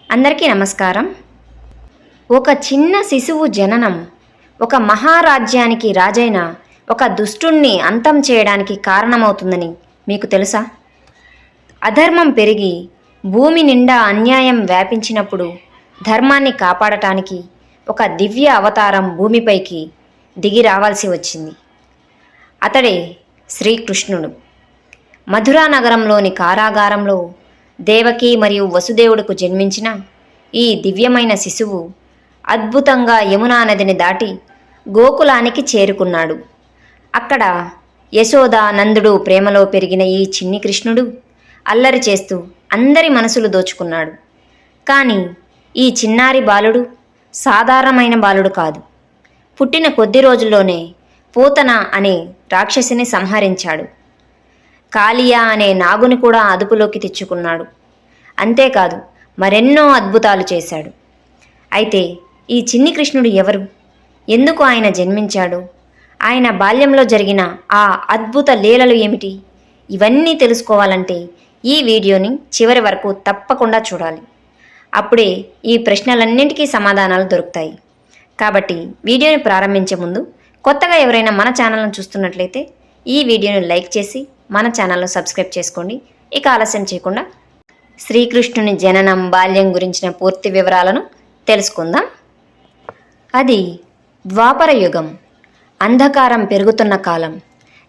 అందరికీ నమస్కారం. ఒక చిన్న శిశువు జననం ఒక మహారాజ్యానికి రాజైన ఒక దుష్టుణ్ణి అంతం చేయడానికి కారణమవుతుందని మీకు తెలుసా? అధర్మం పెరిగి భూమి నిండా అన్యాయం వ్యాపించినప్పుడు ధర్మాన్ని కాపాడటానికి ఒక దివ్య అవతారం భూమిపైకి దిగి రావాల్సి వచ్చింది. అతడే శ్రీకృష్ణుడు. మధురా నగరంలోని కారాగారంలో దేవకి మరియు వసుదేవుడుకు జన్మించిన ఈ దివ్యమైన శిశువు అద్భుతంగా యమునా నదిని దాటి గోకులానికి చేరుకున్నాడు. అక్కడ యశోద నందుడు ప్రేమలో పెరిగిన ఈ చిన్ని కృష్ణుడు అల్లరి చేస్తూ అందరి మనసులు దోచుకున్నాడు. కానీ ఈ చిన్నారి బాలుడు సాధారణమైన బాలుడు కాదు. పుట్టిన కొద్ది రోజుల్లోనే పూతన అనే రాక్షసిని సంహరించాడు. కాళియా అనే నాగుని కూడా అదుపులోకి తెచ్చుకున్నాడు. అంతేకాదు మరెన్నో అద్భుతాలు చేశాడు. అయితే ఈ చిన్ని కృష్ణుడు ఎవరు? ఎందుకు ఆయన జన్మించాడు? ఆయన బాల్యంలో జరిగిన ఆ అద్భుత లీలలు ఏమిటి? ఇవన్నీ తెలుసుకోవాలంటే ఈ వీడియోని చివరి వరకు తప్పకుండా చూడాలి. అప్పుడే ఈ ప్రశ్నలన్నింటికీ సమాధానాలు దొరుకుతాయి. కాబట్టి వీడియోని ప్రారంభించే ముందు కొత్తగా ఎవరైనా మన ఛానల్ను చూస్తున్నట్లయితే ఈ వీడియోని లైక్ చేసి మన ఛానల్ను సబ్స్క్రైబ్ చేసుకోండి. ఇక ఆలస్యం చేయకుండా శ్రీకృష్ణుని జననం, బాల్యం గురించిన పూర్తి వివరాలను తెలుసుకుందాం. అది ద్వాపర యుగం. అంధకారం పెరుగుతున్న కాలం,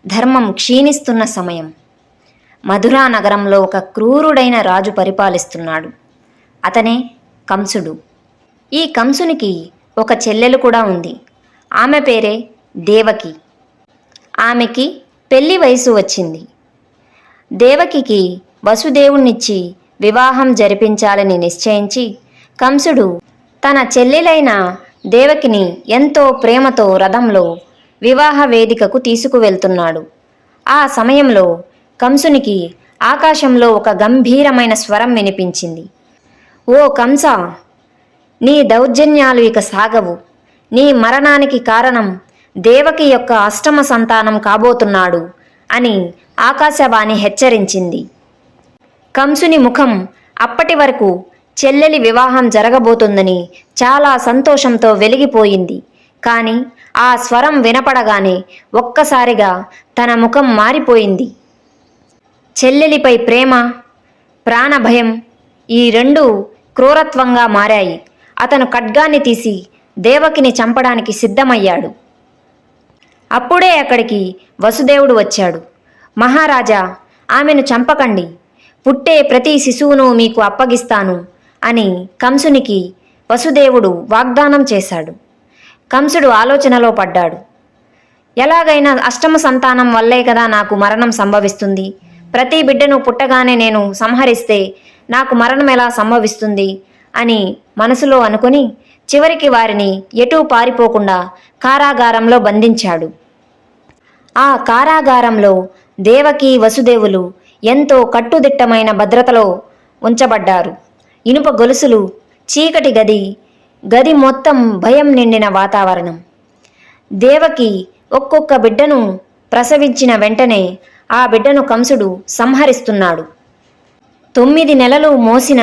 ధర్మం క్షీణిస్తున్న సమయం. మధురా నగరంలో ఒక క్రూరుడైన రాజు పరిపాలిస్తున్నాడు. అతనే కంసుడు. ఈ కంసునికి ఒక చెల్లెలు కూడా ఉంది. ఆమె పేరే దేవకి. ఆమెకి పెళ్లి వయసు వచ్చింది. దేవకికి వసుదేవుణ్ణిచ్చి వివాహం జరిపించాలని నిశ్చయించి కంసుడు తన చెల్లెలైన దేవకిని ఎంతో ప్రేమతో రథంలో వివాహ వేదికకు తీసుకువెళ్తున్నాడు. ఆ సమయంలో కంసునికి ఆకాశంలో ఒక గంభీరమైన స్వరం వినిపించింది. ఓ కంస, నీ దౌర్జన్యాలు ఇక సాగవు. నీ మరణానికి కారణం దేవకి యొక్క అష్టమ సంతానం కాబోతున్నాడు అని ఆకాశవాణి హెచ్చరించింది. కంసుని ముఖం అప్పటి వరకు చెల్లెలి వివాహం జరగబోతుందని చాలా సంతోషంతో వెలిగిపోయింది. కానీ ఆ స్వరం వినపడగానే ఒక్కసారిగా తన ముఖం మారిపోయింది. చెల్లెలిపై ప్రేమ, ప్రాణభయం ఈ రెండు క్రూరత్వంగా మారాయి. అతను ఖడ్గాన్ని తీసి దేవకిని చంపడానికి సిద్ధమయ్యాడు. అప్పుడే అక్కడికి వసుదేవుడు వచ్చాడు. మహారాజా, ఆమెను చంపకండి. పుట్టే ప్రతి శిశువును మీకు అప్పగిస్తాను అని కంసునికి వసుదేవుడు వాగ్దానం చేశాడు. కంసుడు ఆలోచనలో పడ్డాడు. ఎలాగైనా అష్టమ సంతానం వల్లే కదా నాకు మరణం సంభవిస్తుంది. ప్రతి బిడ్డను పుట్టగానే నేను సంహరిస్తే నాకు మరణం ఎలా సంభవిస్తుంది అని మనసులో అనుకుని చివరికి వారిని ఎటూ పారిపోకుండా కారాగారంలో బంధించాడు. ఆ కారాగారంలో దేవకి, వసుదేవులు ఎంతో కట్టుదిట్టమైన భద్రతలో ఉంచబడ్డారు. ఇనుప గొలుసులు, చీకటి గది మొత్తం భయం నిండిన వాతావరణం. దేవకి ఒక్కొక్క బిడ్డను ప్రసవించిన వెంటనే ఆ బిడ్డను కంసుడు సంహరిస్తున్నాడు. 9 నెలలు మోసిన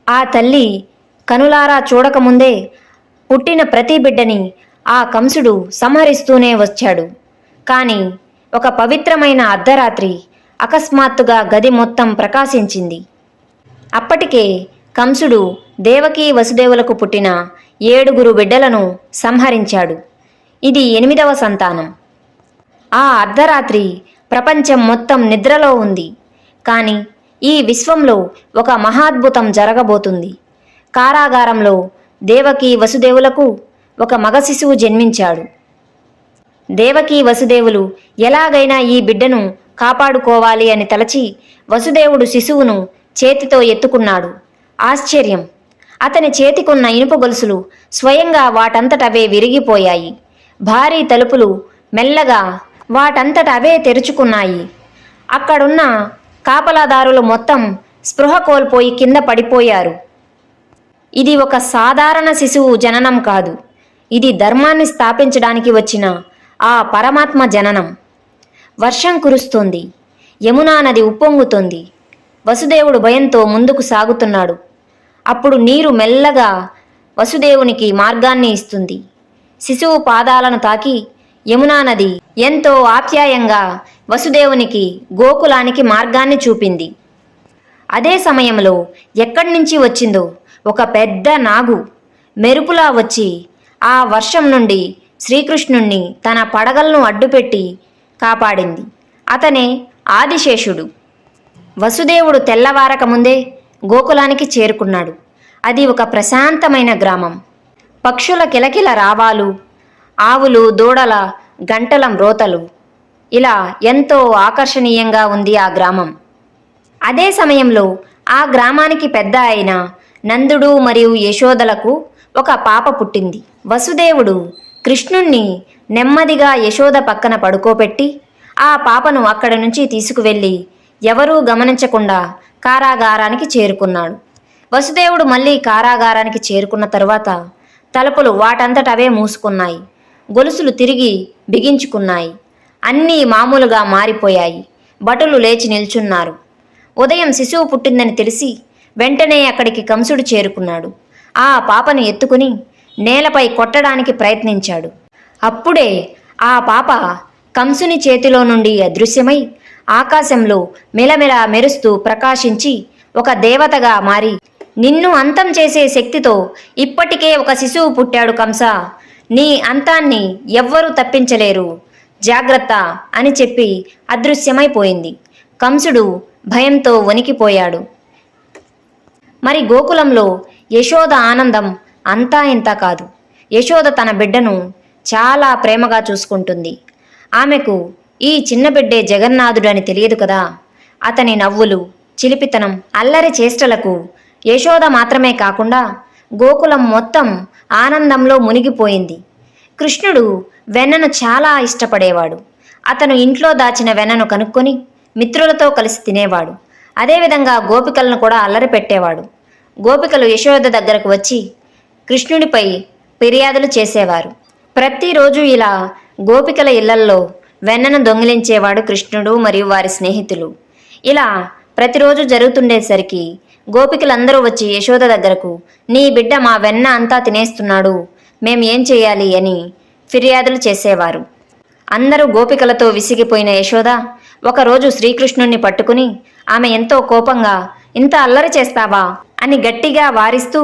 ఆ తల్లి కనులారా చూడకముందే పుట్టిన ప్రతి బిడ్డని ఆ కంసుడు సంహరిస్తూనే వచ్చాడు. కానీ ఒక పవిత్రమైన అర్ధరాత్రి అకస్మాత్తుగా గది మొత్తం ప్రకాశించింది. అప్పటికే కంసుడు దేవకి, వసుదేవులకు పుట్టిన 7 బిడ్డలను సంహరించాడు. ఇది 8వ సంతానం. ఆ అర్ధరాత్రి ప్రపంచం మొత్తం నిద్రలో ఉంది. కానీ ఈ విశ్వంలో ఒక మహాద్భుతం జరగబోతుంది. కారాగారంలో దేవకి, వసుదేవులకు ఒక మగ శిశువు జన్మించాడు. దేవకి, వసుదేవులు ఎలాగైనా ఈ బిడ్డను కాపాడుకోవాలి అని తలచి వసుదేవుడు శిశువును చేతితో ఎత్తుకున్నాడు. ఆశ్చర్యం! అతని చేతికున్న ఇనుప గొలుసులు స్వయంగా వాటంతటవే విరిగిపోయాయి. భారీ తలుపులు మెల్లగా వాటంతటవే తెరుచుకున్నాయి. అక్కడున్న కాపలాదారులు మొత్తం స్పృహ కోల్పోయి కింద పడిపోయారు. ఇది ఒక సాధారణ శిశువు జననం కాదు. ఇది ధర్మాన్ని స్థాపించడానికి వచ్చిన ఆ పరమాత్మ జననం. వర్షం కురుస్తోంది. యమునా నది ఉప్పొంగుతోంది. వసుదేవుడు భయంతో ముందుకు సాగుతున్నాడు. అప్పుడు నీరు మెల్లగా వసుదేవునికి మార్గాన్ని ఇస్తుంది. శిశువు పాదాలను తాకి యమునా నది ఎంతో ఆప్యాయంగా వసుదేవునికి గోకులానికి మార్గాన్ని చూపింది. అదే సమయంలో ఎక్కడి నుంచి వచ్చిందో ఒక పెద్ద నాగు మెరుపులా వచ్చి ఆ వర్షం నుండి శ్రీకృష్ణుణ్ణి తన పడగలను అడ్డుపెట్టి కాపాడింది. అతనే ఆదిశేషుడు. వసుదేవుడు తెల్లవారక ముందే గోకులానికి చేరుకున్నాడు. అది ఒక ప్రశాంతమైన గ్రామం. పక్షుల కిలకిల రావాలు, ఆవులు దూడల గంటల మ్రోతలు, ఇలా ఎంతో ఆకర్షణీయంగా ఉంది ఆ గ్రామం. అదే సమయంలో ఆ గ్రామానికి పెద్ద అయిన నందుడు మరియు యశోదలకు ఒక పాప పుట్టింది. వసుదేవుడు కృష్ణుణ్ణి నెమ్మదిగా యశోద పక్కన పడుకోబెట్టి ఆ పాపను అక్కడి నుంచి తీసుకువెళ్ళి ఎవరూ గమనించకుండా కారాగారానికి చేరుకున్నాడు. వసుదేవుడు మళ్ళీ కారాగారానికి చేరుకున్న తరువాత తలుపులు వాటంతటవే మూసుకున్నాయి. గొలుసులు తిరిగి బిగించుకున్నాయి. అన్నీ మామూలుగా మారిపోయాయి. భటులు లేచి నిల్చున్నారు. ఉదయం శిశువు పుట్టిందని తెలిసి వెంటనే అక్కడికి కంసుడు చేరుకున్నాడు. ఆ పాపను ఎత్తుకుని నేలపై కొట్టడానికి ప్రయత్నించాడు. అప్పుడే ఆ పాప కంసుని చేతిలో నుండి అదృశ్యమై ఆకాశంలో మెలమెల మెరుస్తూ ప్రకాశించి ఒక దేవతగా మారి, నిన్ను అంతం చేసే శక్తితో ఇప్పటికే ఒక శిశువు పుట్టాడు కంస, నీ అంతాన్ని ఎవ్వరూ తప్పించలేరు, జాగ్రత్త అని చెప్పి అదృశ్యమైపోయింది. కంసుడు భయంతో వణికిపోయాడు. మరి గోకులంలో యశోద ఆనందం అంతా ఇంతా కాదు. యశోద తన బిడ్డను చాలా ప్రేమగా చూసుకుంటుంది. ఆమెకు ఈ చిన్న బిడ్డే జగన్నాథుడు అని తెలియదు కదా. అతని నవ్వులు, చిలిపితనం, అల్లరి చేష్టలకు యశోద మాత్రమే కాకుండా గోకులం మొత్తం ఆనందంలో మునిగిపోయింది. కృష్ణుడు వెన్నను చాలా ఇష్టపడేవాడు. అతను ఇంట్లో దాచిన వెన్నను కనుక్కొని మిత్రులతో కలిసి తినేవాడు. అదేవిధంగా గోపికలను కూడా అల్లరి పెట్టేవాడు. గోపికలు యశోద దగ్గరకు వచ్చి కృష్ణుడిపై ఫిర్యాదులు చేసేవారు. ప్రతిరోజు ఇలా గోపికల ఇళ్లల్లో వెన్నను దొంగిలించేవాడు కృష్ణుడు మరియు వారి స్నేహితులు. ఇలా ప్రతిరోజు జరుగుతుండేసరికి గోపికలందరూ వచ్చి యశోద దగ్గరకు, నీ బిడ్డ మా వెన్న అంతా తినేస్తున్నాడు, మేం ఏం చేయాలి అని ఫిర్యాదులు చేసేవారు. అందరూ గోపికలతో విసిగిపోయిన యశోద ఒకరోజు శ్రీకృష్ణుణ్ణి పట్టుకుని ఆమె ఎంతో కోపంగా, ఇంత అల్లరి చేస్తావా అని గట్టిగా వారిస్తూ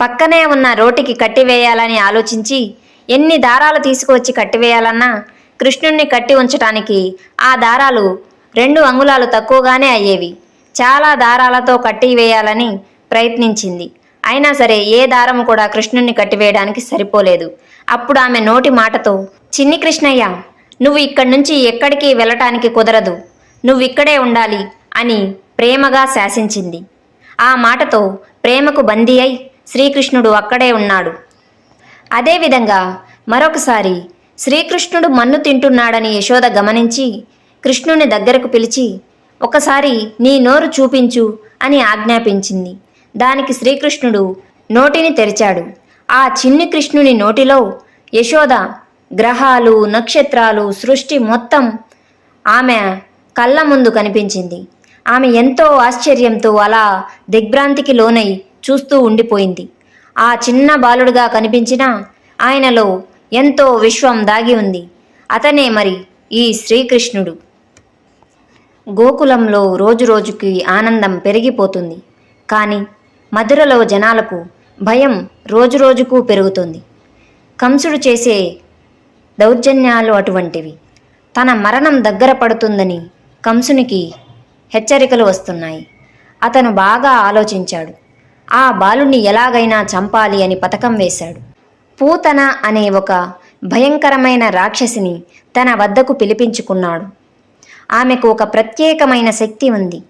పక్కనే ఉన్న రోటికి కట్టివేయాలని ఆలోచించి ఎన్ని దారాలు తీసుకువచ్చి కట్టివేయాలన్నా కృష్ణుణ్ణి కట్టి ఉంచటానికి ఆ దారాలు 2 అంగుళాలు తక్కువగానే అయ్యేవి. చాలా దారాలతో కట్టివేయాలని ప్రయత్నించింది. అయినా సరే ఏ దారం కూడా కృష్ణుణ్ణి కట్టివేయడానికి సరిపోలేదు. అప్పుడు ఆమె నోటి మాటతో, చిన్ని కృష్ణయ్య, నువ్వు ఇక్కడి నుంచి ఎక్కడికి వెళ్ళటానికి కుదరదు, నువ్వు ఇక్కడే ఉండాలి అని ప్రేమగా శాసించింది. ఆ మాటతో ప్రేమకు బందీ అయి శ్రీకృష్ణుడు అక్కడే ఉన్నాడు. అదేవిధంగా మరొకసారి శ్రీకృష్ణుడు మన్ను తింటున్నాడని యశోద గమనించి కృష్ణుని దగ్గరకు పిలిచి, ఒకసారి నీ నోరు చూపించు అని ఆజ్ఞాపించింది. దానికి శ్రీకృష్ణుడు నోటిని తెరిచాడు. ఆ చిన్ని కృష్ణుని నోటిలో యశోద గ్రహాలు, నక్షత్రాలు, సృష్టి మొత్తం ఆమె కళ్ళ ముందు కనిపించింది. ఆమె ఎంతో ఆశ్చర్యంతో అలా దిగ్భ్రాంతికి లోనై చూస్తూ ఉండిపోయింది. ఆ చిన్న బాలుడుగా కనిపించిన ఆయనలో ఎంతో విశ్వం దాగి ఉంది. అతనే మరి ఈ శ్రీకృష్ణుడు. గోకులంలో రోజురోజుకి ఆనందం పెరిగిపోతుంది. కానీ మధురలో జనాలకు భయం రోజురోజుకు పెరుగుతుంది. కంసుడు చేసే దౌర్జన్యాలు అటువంటివి. తన మరణం దగ్గర పడుతుందని కంసునికి హెచ్చరికలు వస్తున్నాయి. అతను బాగా ఆలోచించాడు. ఆ బాలుణ్ణి ఎలాగైనా చంపాలి అని పథకం వేశాడు. పూతన అనే ఒక భయంకరమైన రాక్షసిని తన వద్దకు పిలిపించుకున్నాడు. ఆమెకు ఒక ప్రత్యేకమైన శక్తి ఉంది.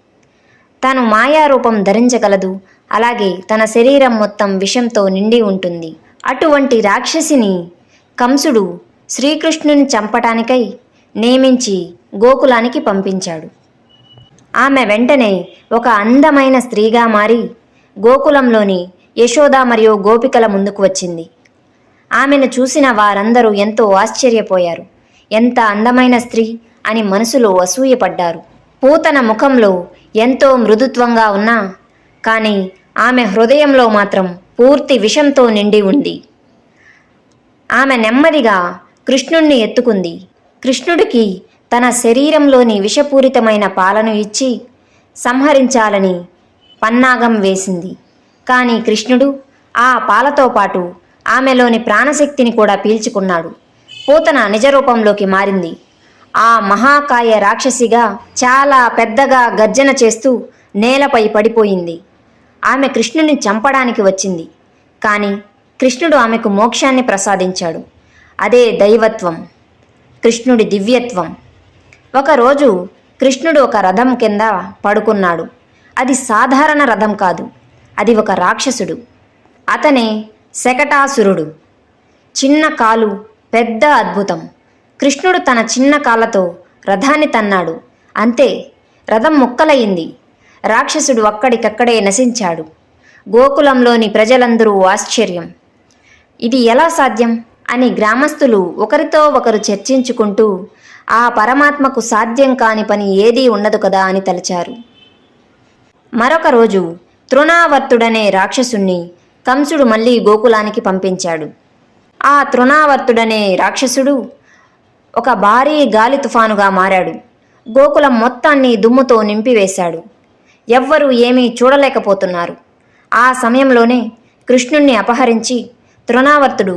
తను మాయారూపం ధరించగలదు. అలాగే తన శరీరం మొత్తం విషంతో నిండి ఉంటుంది. అటువంటి రాక్షసిని కంసుడు శ్రీకృష్ణుని చంపటానికై నియమించి గోకులానికి పంపించాడు. ఆమె వెంటనే ఒక అందమైన స్త్రీగా మారి గోకులంలోని యశోద మరియు గోపికల ముందుకు వచ్చింది. ఆమెను చూసిన వారందరూ ఎంతో ఆశ్చర్యపోయారు. ఎంత అందమైన స్త్రీ అని మనసులో అసూయపడ్డారు. పూతన ముఖంలో ఎంతో మృదుత్వంగా ఉన్నా కానీ ఆమె హృదయంలో మాత్రం పూర్తి విషంతో నిండి ఉంది. ఆమె నెమ్మదిగా కృష్ణుణ్ణి ఎత్తుకుంది. కృష్ణుడికి తన శరీరంలోని విషపూరితమైన పాలను ఇచ్చి సంహరించాలని పన్నాగం వేసింది. కానీ కృష్ణుడు ఆ పాలతో పాటు ఆమెలోని ప్రాణశక్తిని కూడా పీల్చుకున్నాడు. పూతన నిజరూపంలోకి మారింది. ఆ మహాకాయ రాక్షసిగా చాలా పెద్దగా గర్జన చేస్తూ నేలపై పడిపోయింది. ఆమె కృష్ణుని చంపడానికి వచ్చింది. కానీ కృష్ణుడు ఆమెకు మోక్షాన్ని ప్రసాదించాడు. అదే దైవత్వం, కృష్ణుడి దివ్యత్వం. ఒకరోజు కృష్ణుడు ఒక రథం కింద పడుకున్నాడు. అది సాధారణ రథం కాదు, అది ఒక రాక్షసుడు. అతనే శకటాసురుడు. చిన్న కాలు, పెద్ద అద్భుతం. కృష్ణుడు తన చిన్న కాళ్ళతో రథాన్ని తన్నాడు. అంతే, రథం ముక్కలయింది. రాక్షసుడు అక్కడికక్కడే నశించాడు. గోకులంలోని ప్రజలందరూ ఆశ్చర్యం. ఇది ఎలా సాధ్యం అని గ్రామస్తులు ఒకరితో ఒకరు చర్చించుకుంటూ ఆ పరమాత్మకు సాధ్యం కాని పని ఏదీ ఉండదు కదా అని తలచారు. మరొక రోజు తృణావర్తుడనే రాక్షసుణ్ణి కంసుడు మళ్ళీ గోకులానికి పంపించాడు. ఆ తృణావర్తుడనే రాక్షసుడు ఒక భారీ గాలి తుఫానుగా మారాడు. గోకులం మొత్తాన్ని దుమ్ముతో నింపివేశాడు. ఎవ్వరూ ఏమీ చూడలేకపోతున్నారు. ఆ సమయంలోనే కృష్ణుణ్ణి అపహరించి తృణావర్తుడు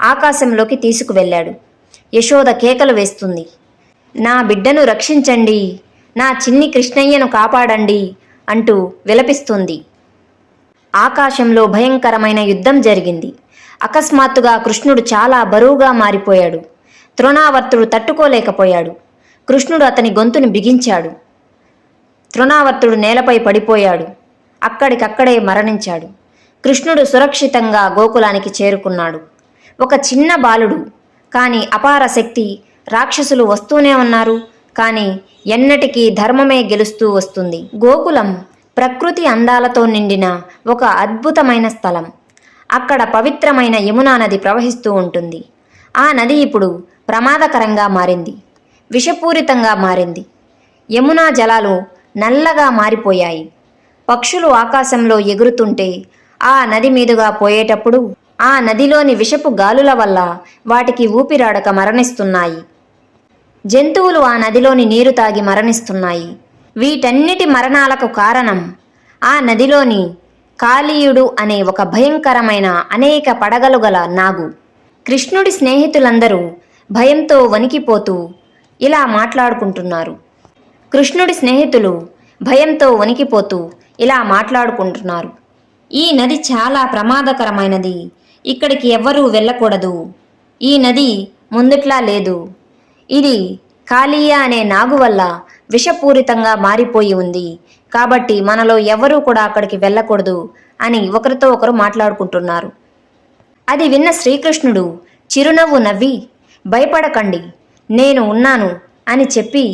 ఆకాశంలోకి తీసుకువెళ్ళాడు. యశోద కేకలు వేస్తుంది. నా బిడ్డను రక్షించండి, నా చిన్ని కృష్ణయ్యను కాపాడండి అంటూ విలపిస్తుంది. ఆకాశంలో భయంకరమైన యుద్ధం జరిగింది. అకస్మాత్తుగా కృష్ణుడు చాలా బరువుగా మారిపోయాడు. తృణావర్తుడు తట్టుకోలేకపోయాడు. కృష్ణుడు అతని గొంతుని బిగించాడు. తృణావర్తుడు నేలపై పడిపోయాడు. అక్కడికక్కడే మరణించాడు. కృష్ణుడు సురక్షితంగా గోకులానికి చేరుకున్నాడు. ఒక చిన్న బాలుడు, కానీ అపార శక్తి. రాక్షసులు వస్తూనే ఉన్నారు, కానీ ఎన్నటికీ ధర్మమే గెలుస్తూ వస్తుంది. గోకులం ప్రకృతి అందాలతో నిండిన ఒక అద్భుతమైన స్థలం. అక్కడ పవిత్రమైన యమునా నది ప్రవహిస్తూ ఉంటుంది. ఆ నది ఇప్పుడు ప్రమాదకరంగా మారింది, విషపూరితంగా మారింది. యమునా జలాలు నల్లగా మారిపోయాయి. పక్షులు ఆకాశంలో ఎగురుతుంటే ఆ నది మీదుగా పోయేటప్పుడు ఆ నదిలోని విషపు గాలుల వల్ల వాటికి ఊపిరాడక మరణిస్తున్నాయి. జంతువులు ఆ నదిలోని నీరు తాగి మరణిస్తున్నాయి. వీటన్నిటి మరణాలకు కారణం ఆ నదిలోని కాళీయుడు అనే ఒక భయంకరమైన అనేక పడగలు గల నాగు. కృష్ణుడి స్నేహితులందరూ భయంతో వణికిపోతూ ఇలా మాట్లాడుకుంటున్నారు. కృష్ణుడి స్నేహితులు భయంతో వణికిపోతూ ఇలా మాట్లాడుకుంటున్నారు. ఈ నది చాలా ప్రమాదకరమైనది. ఇక్కడికి ఎవ్వరూ వెళ్ళకూడదు. ఈ నది ముందుట్లా లేదు. ఇది కాళీయ అనే నాగు వల్ల విషపూరితంగా మారిపోయి ఉంది. కాబట్టి మనలో ఎవరూ కూడా అక్కడికి వెళ్ళకూడదు అని ఒకరితో ఒకరు మాట్లాడుకుంటున్నారు. అది విన్న శ్రీకృష్ణుడు చిరునవ్వు నవ్వి, భయపడకండి, నేను ఉన్నాను అని చెప్పి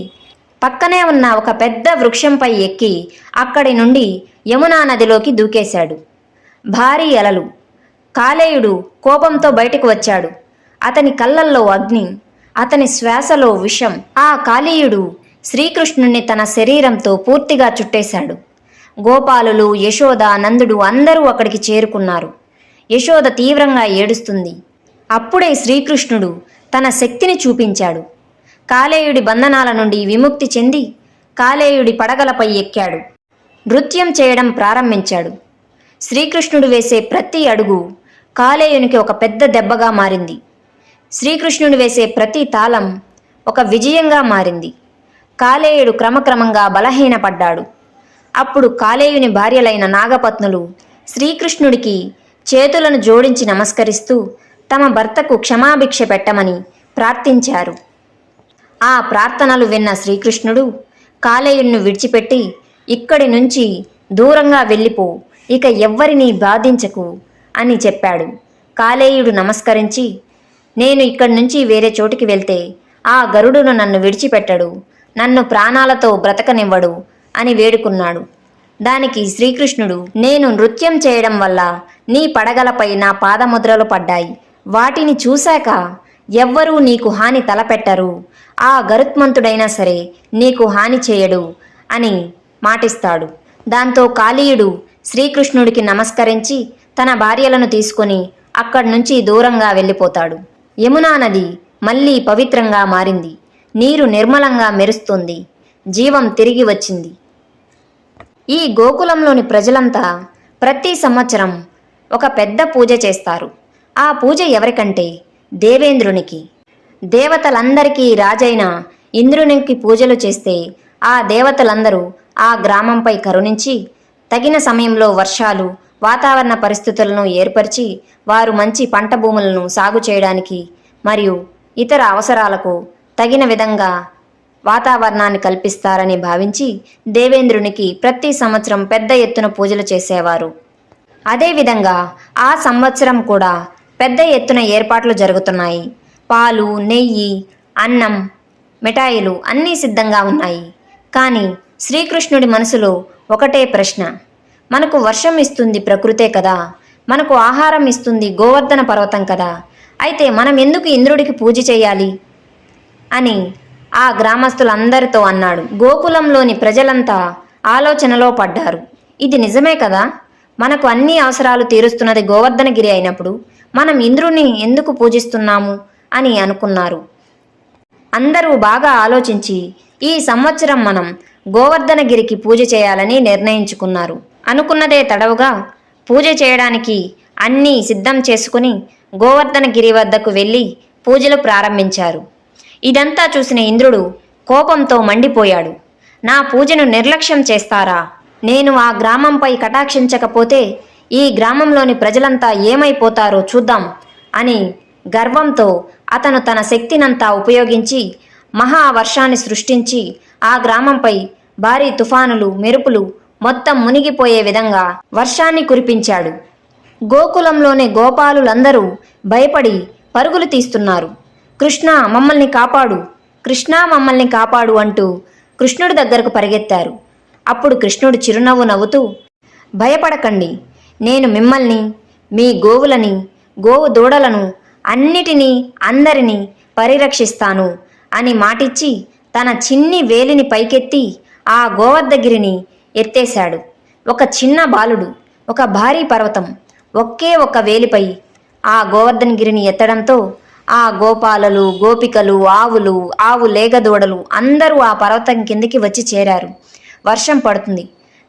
పక్కనే ఉన్న ఒక పెద్ద వృక్షంపై ఎక్కి అక్కడి నుండి యమునా నదిలోకి దూకేశాడు. భారీ అలలు. కాలేయుడు కోపంతో బయటకు వచ్చాడు. అతని కళ్ళల్లో అగ్ని, అతని శ్వాసలో విషం. ఆ కాళీయుడు శ్రీకృష్ణుణ్ణి తన శరీరంతో పూర్తిగా చుట్టేశాడు. గోపాలులు, యశోద, నందుడు అందరూ అక్కడికి చేరుకున్నారు. యశోద తీవ్రంగా ఏడుస్తుంది. అప్పుడే శ్రీకృష్ణుడు తన శక్తిని చూపించాడు. కాలేయుడి బంధనాల నుండి విముక్తి చెంది కాలేయుడి పడగలపై ఎక్కాడు. నృత్యం చేయడం ప్రారంభించాడు. శ్రీకృష్ణుడు వేసే ప్రతి అడుగు కాలేయునికి ఒక పెద్ద దెబ్బగా మారింది. శ్రీకృష్ణుడు వేసే ప్రతి తాళం ఒక విజయంగా మారింది. కాలేయుడు క్రమక్రమంగా బలహీనపడ్డాడు. అప్పుడు కాలేయుని భార్యలైన నాగపత్నులు శ్రీకృష్ణుడికి చేతులను జోడించి నమస్కరిస్తూ తమ భర్తకు క్షమాభిక్ష పెట్టమని ప్రార్థించారు. ఆ ప్రార్థనలు విన్న శ్రీకృష్ణుడు కాలేయుణ్ణి విడిచిపెట్టి, ఇక్కడి నుంచి దూరంగా వెళ్ళిపో, ఇక ఎవ్వరినీ బాధించకు అని చెప్పాడు. కాలేయుడు నమస్కరించి, నేను ఇక్కడి నుంచి వేరే చోటికి వెళ్తే ఆ గరుడును నన్ను విడిచిపెట్టడు, నన్ను ప్రాణాలతో బ్రతకనివ్వడు అని వేడుకున్నాడు. దానికి శ్రీకృష్ణుడు, నేను నృత్యం చేయడం వల్ల నీ పడగలపై నా పాదముద్రలు పడ్డాయి. వాటిని చూశాక ఎవ్వరూ నీకు హాని తలపెట్టరు. ఆ గరుత్మంతుడైనా సరే నీకు హాని చేయడు అని మాటిస్తాడు. దాంతో కాళీయుడు శ్రీకృష్ణుడికి నమస్కరించి తన భార్యలను తీసుకొని అక్కడి నుంచి దూరంగా వెళ్ళిపోతాడు. యమునా నది మళ్ళీ పవిత్రంగా మారింది. నీరు నిర్మలంగా మెరుస్తుంది. జీవం తిరిగి వచ్చింది. ఈ గోకులంలోని ప్రజలంతా ప్రతి సంవత్సరం ఒక పెద్ద పూజ చేస్తారు. ఆ పూజ ఎవరికంటే దేవేంద్రునికి. దేవతలందరికీ రాజైన ఇంద్రునికి పూజలు చేస్తే ఆ దేవతలందరూ ఆ గ్రామంపై కరుణించి తగిన సమయంలో వర్షాలు, వాతావరణ పరిస్థితులను ఏర్పరిచి వారు మంచి పంట భూములను సాగు చేయడానికి మరియు ఇతర అవసరాలకు తగిన విధంగా వాతావరణాన్ని కల్పిస్తారని భావించి దేవేంద్రునికి ప్రతి సంవత్సరం పెద్ద ఎత్తున పూజలు చేసేవారు. అదేవిధంగా ఆ సంవత్సరం కూడా పెద్ద ఎత్తున ఏర్పాట్లు జరుగుతున్నాయి. పాలు, నెయ్యి, అన్నం, మిఠాయిలు అన్నీ సిద్ధంగా ఉన్నాయి. కానీ శ్రీకృష్ణుడి మనసులో ఒకటే ప్రశ్న. మనకు వర్షం ఇస్తుంది ప్రకృతే కదా, మనకు ఆహారం ఇస్తుంది గోవర్ధన పర్వతం కదా, అయితే మనం ఎందుకు ఇంద్రుడికి పూజ చేయాలి అని ఆ గ్రామస్తులందరితో అన్నాడు. గోకులంలోని ప్రజలంతా ఆలోచనలో పడ్డారు. ఇది నిజమే కదా, మనకు అన్ని అవసరాలు తీరుస్తున్నది గోవర్ధనగిరి అయినప్పుడు మనం ఇంద్రుని ఎందుకు పూజిస్తున్నాము అని అనుకున్నారు. అందరూ బాగా ఆలోచించి ఈ సంవత్సరం మనం గోవర్ధనగిరికి పూజ చేయాలని నిర్ణయించుకున్నారు. అనుకున్నదే తడవుగా పూజ చేయడానికి అన్నీ సిద్ధం చేసుకుని గోవర్ధనగిరి వద్దకు వెళ్ళి పూజలు ప్రారంభించారు. ఇదంతా చూసిన ఇంద్రుడు కోపంతో మండిపోయాడు. నా పూజను నిర్లక్ష్యం చేస్తారా? నేను ఆ గ్రామంపై కటాక్షించకపోతే ఈ గ్రామంలోని ప్రజలంతా ఏమైపోతారో చూద్దాం అని గర్వంతో అతను తన శక్తినంతా ఉపయోగించి మహావర్షాన్ని సృష్టించి ఆ గ్రామంపై భారీ తుఫానులు, మెరుపులు మొత్తం మునిగిపోయే విధంగా వర్షాన్ని కురిపించాడు. గోకులంలోని గోపాలులందరూ భయపడి పరుగులు తీస్తున్నారు. కృష్ణ మమ్మల్ని కాపాడు, కృష్ణ మమ్మల్ని కాపాడు అంటూ కృష్ణుడి దగ్గరకు పరిగెత్తారు. అప్పుడు కృష్ణుడు చిరునవ్వు నవ్వుతూ, భయపడకండి, నేను మిమ్మల్ని, మీ గోవులని, గోవు దూడలను అన్నిటినీ అందరినీ పరిరక్షిస్తాను అని మాటిచ్చి తన చిన్ని వేలిని పైకెత్తి ఆ గోవర్ధగిరిని ఎత్తేశాడు. ఒక చిన్న బాలుడు, ఒక భారీ పర్వతం ఒకే ఒక వేలిపై ఆ గోవర్ధనగిరిని ఎత్తడంతో ఆ గోపాలలు, గోపికలు, ఆవులు, ఆవు లేగదూడలు అందరూ ఆ పర్వతం కిందికి వచ్చి చేరారు. వర్షం పడుతుంది,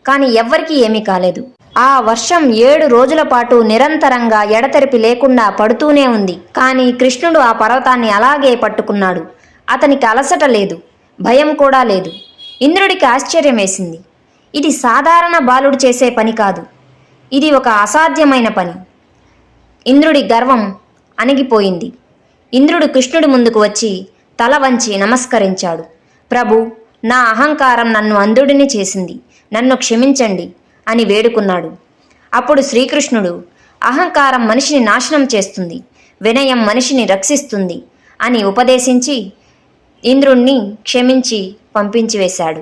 కానీ ఎవ్వరికీ ఏమీ కాలేదు. ఆ వర్షం 7 రోజుల పాటు నిరంతరంగా ఎడతెరిపి లేకుండా పడుతూనే ఉంది. కానీ కృష్ణుడు ఆ పర్వతాన్ని అలాగే పట్టుకున్నాడు. అతనికి అలసట లేదు, భయం కూడా లేదు. ఇంద్రుడికి ఆశ్చర్యం వేసింది. ఇది సాధారణ బాలుడు చేసే పని కాదు, ఇది ఒక అసాధ్యమైన పని. ఇంద్రుడి గర్వం అణిగిపోయింది. ఇంద్రుడు కృష్ణుడి ముందుకు వచ్చి తల వంచి నమస్కరించాడు. ప్రభు, నా అహంకారం నన్ను అంధుడిని చేసింది, నన్ను క్షమించండి అని వేడుకున్నాడు. అప్పుడు శ్రీకృష్ణుడు, అహంకారం మనిషిని నాశనం చేస్తుంది, వినయం మనిషిని రక్షిస్తుంది అని ఉపదేశించి ఇంద్రుణ్ణి క్షమించి పంపించి వేశాడు.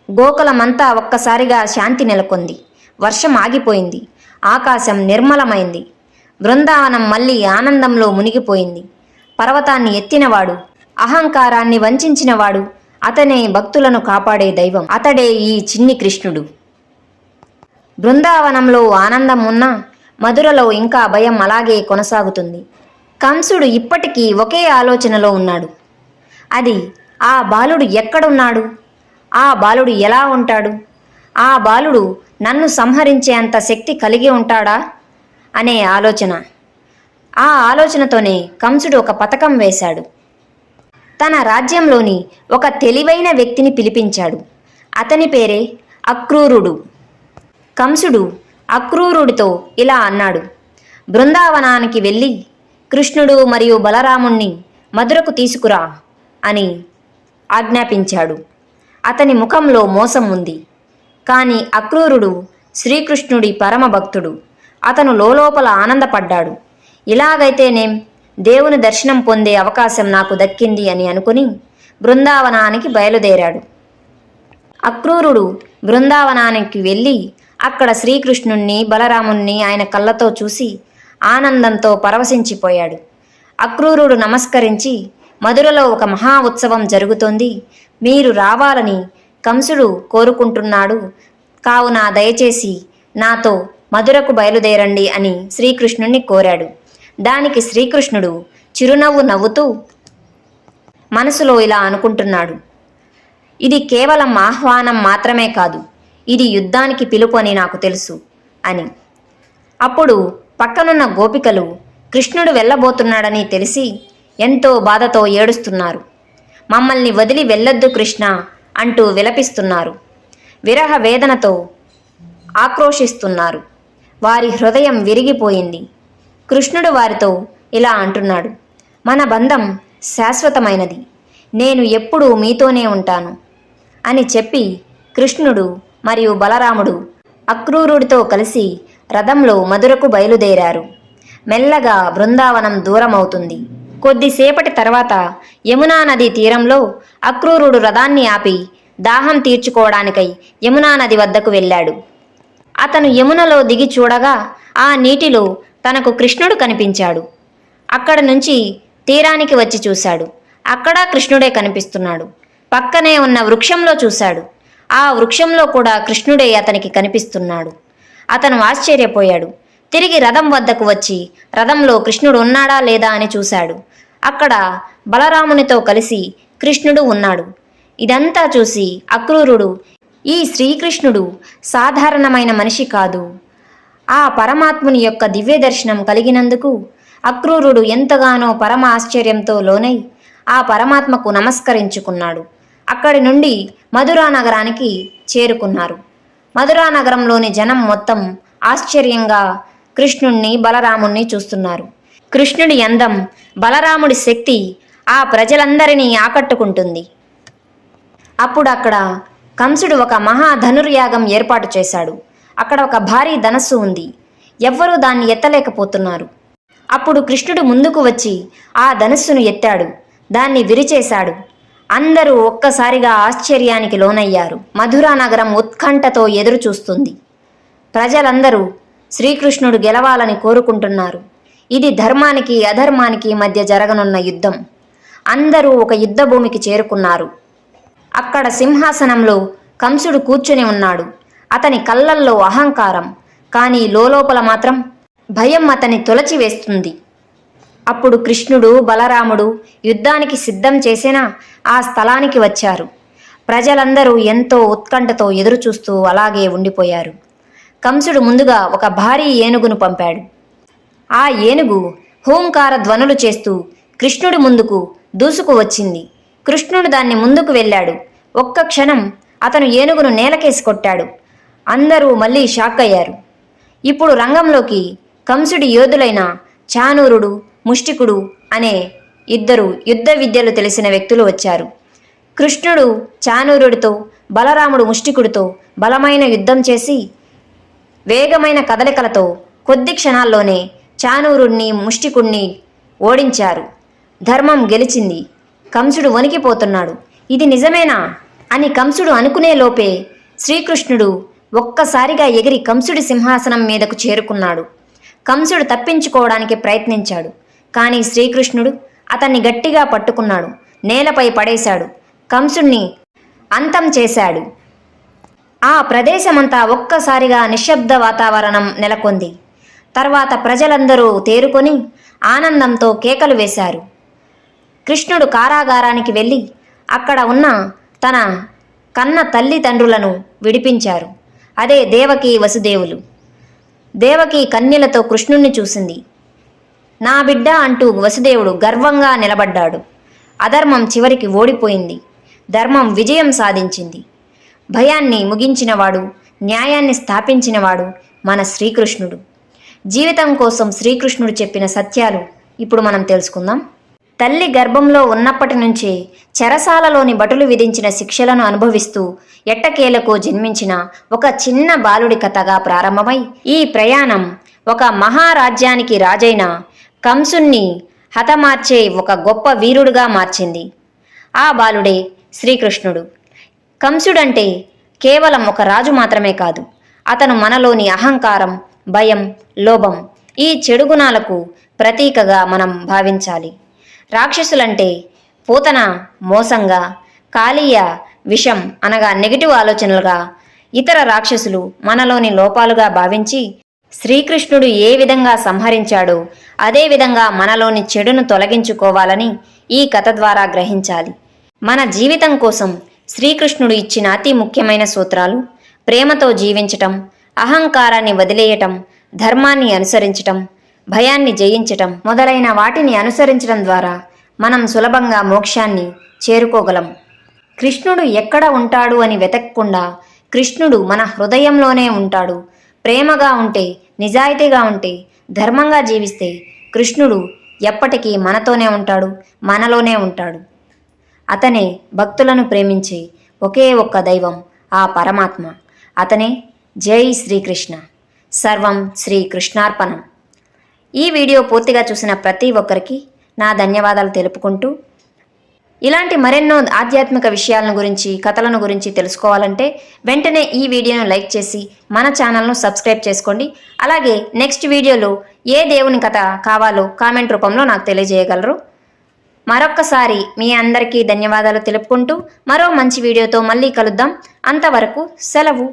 గోకులమంతా ఒక్కసారిగా శాంతి నెలకొంది. వర్షం ఆగిపోయింది. ఆకాశం నిర్మలమైంది. బృందావనం మళ్ళీ ఆనందంలో మునిగిపోయింది. పర్వతాన్ని ఎత్తినవాడు, అహంకారాన్ని వంచినవాడు, అతనే భక్తులను కాపాడే దైవం. అతడే ఈ చిన్ని కృష్ణుడు. బృందావనంలో ఆనందం ఉన్నా మధురలో ఇంకా భయం అలాగే కొనసాగుతుంది. కంసుడు ఇప్పటికీ ఒకే ఆలోచనలో ఉన్నాడు. అది ఆ బాలుడు ఎక్కడున్నాడు, ఆ బాలుడు ఎలా ఉంటాడు, ఆ బాలుడు నన్ను సంహరించేంత శక్తి కలిగి ఉంటాడా అనే ఆలోచన. ఆ ఆలోచనతోనే కంసుడు ఒక పథకం వేశాడు. తన రాజ్యంలోని ఒక తెలివైన వ్యక్తిని పిలిపించాడు. అతని పేరే అక్రూరుడు. కంసుడు అక్రూరుడితో ఇలా అన్నాడు, బృందావనానికి వెళ్ళి కృష్ణుడు మరియు బలరాముణ్ణి మధురకు తీసుకురా అని ఆజ్ఞాపించాడు. అతని ముఖంలో మోసం ఉంది. కానీ అక్రూరుడు శ్రీకృష్ణుడి పరమ భక్తుడు. అతను లోలోపల ఆనందపడ్డాడు. ఇలాగైతేనేం, దేవుని దర్శనం పొందే అవకాశం నాకు దక్కింది అని అనుకుని బృందావనానికి బయలుదేరాడు. అక్రూరుడు బృందావనానికి వెళ్ళి అక్కడ శ్రీకృష్ణుణ్ణి, బలరాముణ్ణి ఆయన కళ్ళతో చూసి ఆనందంతో పరవశించిపోయాడు. అక్రూరుడు నమస్కరించి, మధురలో ఒక మహా ఉత్సవం జరుగుతోంది, మీరు రావాలని కంసుడు కోరుకుంటున్నాడు, కావున దయచేసి నాతో మధురకు బయలుదేరండి అని శ్రీకృష్ణుణ్ణి కోరాడు. దానికి శ్రీకృష్ణుడు చిరునవ్వు నవ్వుతూ మనసులో ఇలా అనుకుంటున్నాడు, ఇది కేవలం ఆహ్వానం మాత్రమే కాదు, ఇది యుద్ధానికి పిలుపు అని నాకు తెలుసు అని. అప్పుడు పక్కనున్న గోపికలు కృష్ణుడు వెళ్ళబోతున్నాడని తెలిసి ఎంతో బాధతో ఏడుస్తున్నారు. మమ్మల్ని వదిలి వెళ్ళొద్దు కృష్ణ అంటూ విలపిస్తున్నారు. విరహ వేదనతో ఆక్రోశిస్తున్నారు. వారి హృదయం విరిగిపోయింది. కృష్ణుడు వారితో ఇలా అంటున్నాడు, మన బంధం శాశ్వతమైనది, నేను ఎప్పుడూ మీతోనే ఉంటాను అని చెప్పి కృష్ణుడు మరియు బలరాముడు అక్రూరుడితో కలిసి రథంలో మధురకు బయలుదేరారు. మెల్లగా బృందావనం దూరమవుతుంది. కొద్దిసేపటి తర్వాత యమునా నది తీరంలో అక్రూరుడు రథాన్ని ఆపి దాహం తీర్చుకోవడానికై యమునా నది వద్దకు వెళ్ళాడు. అతను యమునలో దిగి చూడగా ఆ నీటిలో తనకు కృష్ణుడు కనిపించాడు. అక్కడ నుంచి తీరానికి వచ్చి చూశాడు. అక్కడ కృష్ణుడే కనిపిస్తున్నాడు. పక్కనే ఉన్న వృక్షంలో చూశాడు. ఆ వృక్షంలో కూడా కృష్ణుడే అతనికి కనిపిస్తున్నాడు. అతను ఆశ్చర్యపోయాడు. తిరిగి రథం వద్దకు వచ్చి రథంలో కృష్ణుడు ఉన్నాడా లేదా అని చూశాడు. అక్కడ బలరామునితో కలిసి కృష్ణుడు ఉన్నాడు. ఇదంతా చూసి అక్రూరుడు, ఈ శ్రీకృష్ణుడు సాధారణమైన మనిషి కాదు. ఆ పరమాత్ముని యొక్క దివ్య దర్శనం కలిగినందుకు అక్రూరుడు ఎంతగానో పరమ ఆశ్చర్యంతో లోనై ఆ పరమాత్మకు నమస్కరించుకున్నాడు. అక్కడి నుండి మధురా నగరానికి చేరుకున్నారు. మధురా నగరంలోని జనం మొత్తం ఆశ్చర్యంగా కృష్ణుణ్ణి బలరాముణ్ణి చూస్తున్నారు. కృష్ణుడి అందం, బలరాముడి శక్తి ఆ ప్రజలందరినీ ఆకట్టుకుంటుంది. అప్పుడు అక్కడ కంసుడు ఒక మహా ధనుర్యాగం ఏర్పాటు చేశాడు. అక్కడ ఒక భారీ ధనస్సు ఉంది. ఎవ్వరూ దాన్ని ఎత్తలేకపోతున్నారు. అప్పుడు కృష్ణుడు ముందుకు వచ్చి ఆ ధనస్సును ఎత్తాడు. దాన్ని విరిచేశాడు. అందరూ ఒక్కసారిగా ఆశ్చర్యానికి లోనయ్యారు. మధురా నగరం ఉత్కంఠతో ఎదురు చూస్తుంది. ప్రజలందరూ శ్రీకృష్ణుడు గెలవాలని కోరుకుంటున్నారు. ఇది ధర్మానికి అధర్మానికి మధ్య జరగనున్న యుద్ధం. అందరూ ఒక యుద్ధ భూమికి చేరుకున్నారు. అక్కడ సింహాసనంలో కంసుడు కూర్చుని ఉన్నాడు. అతని కళ్ళల్లో అహంకారం, కానీ లోలోపల మాత్రం భయం అతని తొలచివేస్తుంది. అప్పుడు కృష్ణుడు బలరాముడు యుద్ధానికి సిద్ధం చేసిన ఆ స్థలానికి వచ్చారు. ప్రజలందరూ ఎంతో ఉత్కంఠతో ఎదురుచూస్తూ అలాగే ఉండిపోయారు. కంసుడు ముందుగా ఒక భారీ ఏనుగును పంపాడు. ఆ ఏనుగు హూంకార ధ్వనులు చేస్తూ కృష్ణుడి ముందుకు దూసుకు వచ్చింది. కృష్ణుడు దాన్ని ముందుకు వెళ్ళాడు. ఒక్క క్షణం అతను ఏనుగును నేలకేసి కొట్టాడు. అందరూ మళ్ళీ షాక్ అయ్యారు. ఇప్పుడు రంగంలోకి కంసుడి యోధులైన చానూరుడు, ముష్టికుడు అనే ఇద్దరు యుద్ధ విద్యలు తెలిసిన వ్యక్తులు వచ్చారు. కృష్ణుడు చానూరుడితో, బలరాముడు ముష్టికుడితో బలమైన యుద్ధం చేసి వేగమైన కదలికలతో కొద్ది క్షణాల్లోనే చానూరుణ్ణి, ముష్టికుణ్ణి ఓడించారు. ధర్మం గెలిచింది. కంసుడు వణికిపోతున్నాడు. ఇది నిజమేనా అని కంసుడు అనుకునే లోపే శ్రీకృష్ణుడు ఒక్కసారిగా ఎగిరి కంసుడి సింహాసనం మీదకు చేరుకున్నాడు. కంసుడు తప్పించుకోవడానికి ప్రయత్నించాడు. కానీ శ్రీకృష్ణుడు అతన్ని గట్టిగా పట్టుకున్నాడు. నేలపై పడేశాడు. కంసుణ్ణి అంతం చేశాడు. ఆ ప్రదేశమంతా ఒక్కసారిగా నిశ్శబ్ద వాతావరణం నెలకొంది. తర్వాత ప్రజలందరూ తేరుకొని ఆనందంతో కేకలు వేశారు. కృష్ణుడు కారాగారానికి వెళ్ళి అక్కడ ఉన్న తన కన్న తల్లిదండ్రులను విడిపించారు. అదే దేవకి వసుదేవులు. దేవకి కన్యలతో కృష్ణుణ్ణి చూసింది. నా బిడ్డ అంటూ వసుదేవుడు గర్వంగా నిలబడ్డాడు. అధర్మం చివరికి ఓడిపోయింది. ధర్మం విజయం సాధించింది. భయాన్ని ముగించినవాడు, న్యాయాన్ని స్థాపించినవాడు మన శ్రీకృష్ణుడు. జీవితం కోసం శ్రీకృష్ణుడు చెప్పిన సత్యాలు ఇప్పుడు మనం తెలుసుకుందాం. తల్లి గర్భంలో ఉన్నప్పటి నుంచే చెరసాలలోని భటులు విధించిన శిక్షలను అనుభవిస్తూ ఎట్టకేలకు జన్మించిన ఒక చిన్న బాలుడి కథగా ప్రారంభమై ఈ ప్రయాణం ఒక మహారాజ్యానికి రాజైన కంసుణ్ణి హతమార్చే ఒక గొప్ప వీరుడుగా మార్చింది. ఆ బాలుడే శ్రీకృష్ణుడు. కంసుడంటే కేవలం ఒక రాజు మాత్రమే కాదు, అతను మనలోని అహంకారం, భయం, లోభం, ఈ చెడు గుణాలకు ప్రతీకగా మనం భావించాలి. రాక్షసులంటే పూతన మోసంగా, కాళీయ విషం అనగా నెగిటివ్ ఆలోచనలుగా, ఇతర రాక్షసులు మనలోని లోపాలుగా భావించి శ్రీకృష్ణుడు ఏ విధంగా సంహరించాడో అదే విధంగా మనలోని చెడును తొలగించుకోవాలని ఈ కథ ద్వారా గ్రహించాలి. మన జీవితం కోసం శ్రీకృష్ణుడు ఇచ్చిన అతి ముఖ్యమైన సూత్రాలు ప్రేమతో జీవించటం, అహంకారాన్ని వదిలేయటం, ధర్మాన్ని అనుసరించటం, భయాన్ని జయించటం మొదలైన వాటిని అనుసరించడం ద్వారా మనం సులభంగా మోక్షాన్ని చేరుకోగలం. కృష్ణుడు ఎక్కడ ఉంటాడు అని వెతకకుండా కృష్ణుడు మన హృదయంలోనే ఉంటాడు. ప్రేమగా ఉంటే, నిజాయితీగా ఉంటే, ధర్మంగా జీవిస్తే కృష్ణుడు ఎప్పటికీ మనతోనే ఉంటాడు, మనలోనే ఉంటాడు. అతనే భక్తులను ప్రేమించే ఒకే ఒక్క దైవం, ఆ పరమాత్మ. అతనే జై శ్రీకృష్ణ. సర్వం శ్రీకృష్ణార్పణం. ఈ వీడియో పూర్తిగా చూసిన ప్రతి ఒక్కరికి నా ధన్యవాదాలు తెలుపుకుంటూ, ఇలాంటి మరెన్నో ఆధ్యాత్మిక విషయాలను గురించి, కథలను గురించి తెలుసుకోవాలంటే వెంటనే ఈ వీడియోను లైక్ చేసి మన ఛానల్ను సబ్స్క్రైబ్ చేసుకోండి. అలాగే నెక్స్ట్ వీడియోలో ఏ దేవుని కథ కావాలో కామెంట్ రూపంలో నాకు తెలియజేయగలరు. మరొక్కసారి మీ అందరికీ ధన్యవాదాలు తెలుపుకుంటూ మరో మంచి వీడియోతో మళ్ళీ కలుద్దాం. అంతవరకు సెలవు.